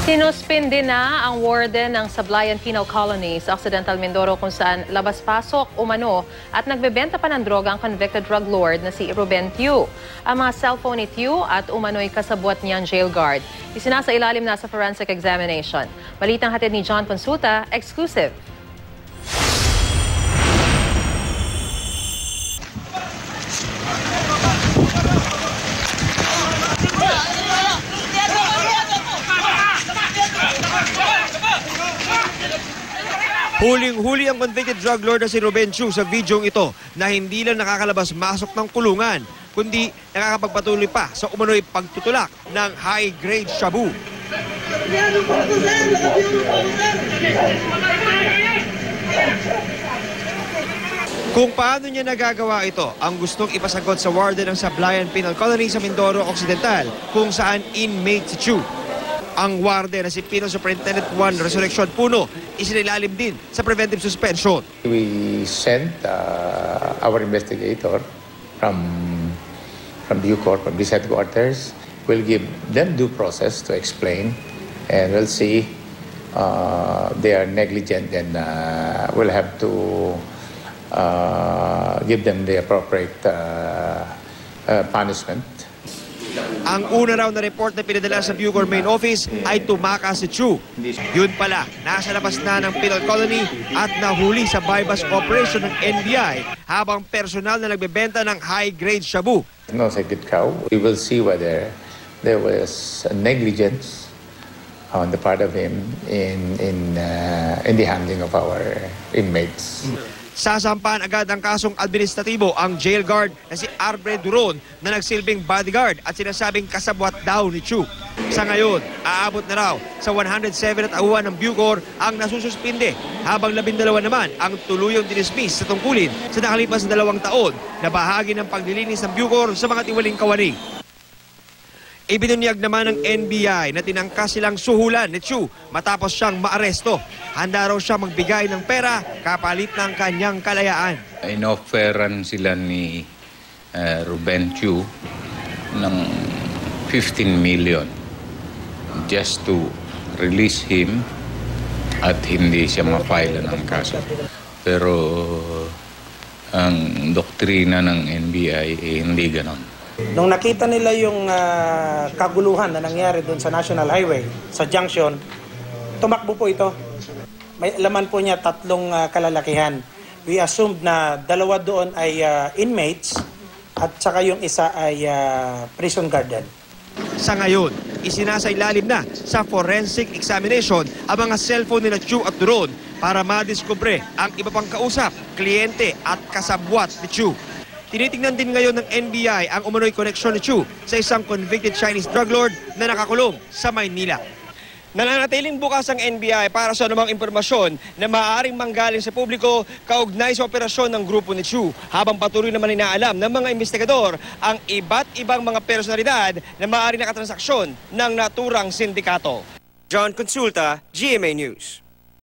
Sinuspindi na ang warden ng Sablayan Penal Colony sa Occidental Mindoro kung saan labas-pasok, umano at nagbebenta pa ng droga ang convicted drug lord na si Ruben Tew. Ang mga cellphone ni Tew at umano'y kasabwat niyang jail guard. Isinasailalim na sa forensic examination. Balitang hatid ni John Consulta, exclusive. Huling-huli ang convicted drug lord na si Ruben Tew sa videong ito na hindi lang nakakalabas-masok ng kulungan, kundi nakakapagpatuloy pa sa umano'y pagtutulak ng high-grade shabu. Kung paano niya nagagawa ito, ang gustong ipasagot sa warden ng Sablayan Penal Colony sa Mindoro Occidental, kung saan inmate si Tew. Ang warden na si Penal Superintendent Juan Resurrection Puno isinilalim din sa preventive suspension. We sent our investigator from Bucor, from these headquarters. We'll give them due process to explain, and we'll see they are negligent, and we'll have to give them the appropriate punishment. Ang una raw na report na pinadala sa Bucor Main Office ay tumakas si Tew. Yun pala, nasa labas na ng penal colony at nahuli sa bypass operation ng NBI habang personal na nagbebenta ng high-grade shabu. No sacred cow. We will see whether there was negligence on the part of him in the handling of our inmates. Sasampahan agad ang kasong administratibo ang jail guard na si Arbre Duron na nagsilbing bodyguard at sinasabing kasabwat daw ni Tew. Sa ngayon, aabot na raw sa 107 at auhan ng Bucor ang nasususpinde habang 12 naman ang tuluyang dinismiss sa tungkulin sa nakalipas na 2 taon na bahagi ng paglilinis ng Bucor sa mga tiwaling kawani. Ibinunyag naman ng NBI na tinangkas silang suhulan ni Tew matapos siyang maaresto. Handa raw siya magbigay ng pera kapalit ng kanyang kalayaan. Inofferan sila ni Ruben Tew ng 15 million just to release him at hindi siya ma-file ng kaso. Pero ang doktrina ng NBI hindi ganon. Nung nakita nila yung kaguluhan na nangyari doon sa National Highway, sa junction, tumakbo po ito. May laman po niya 3 kalalakihan. We assumed na 2 doon ay inmates at saka yung isa ay prison guardian. Sa ngayon, isinasailalim na sa forensic examination ang mga cellphone nila Tew at Duron para madiskubre ang iba pang kausap, kliyente at kasabwat ni Tew. Tinitingnan din ngayon ng NBI ang umano'y koneksyon ni Tew sa isang convicted Chinese drug lord na nakakulong sa Maynila. Nananatiling bukas ang NBI para sa anumang impormasyon na maaaring manggaling sa publiko kaugnay sa operasyon ng grupo ni Tew, habang patuloy naman inaalam ng mga investigador ang iba't ibang mga personalidad na maaaring nakatransaksyon ng naturang sindikato. John Consulta, GMA News.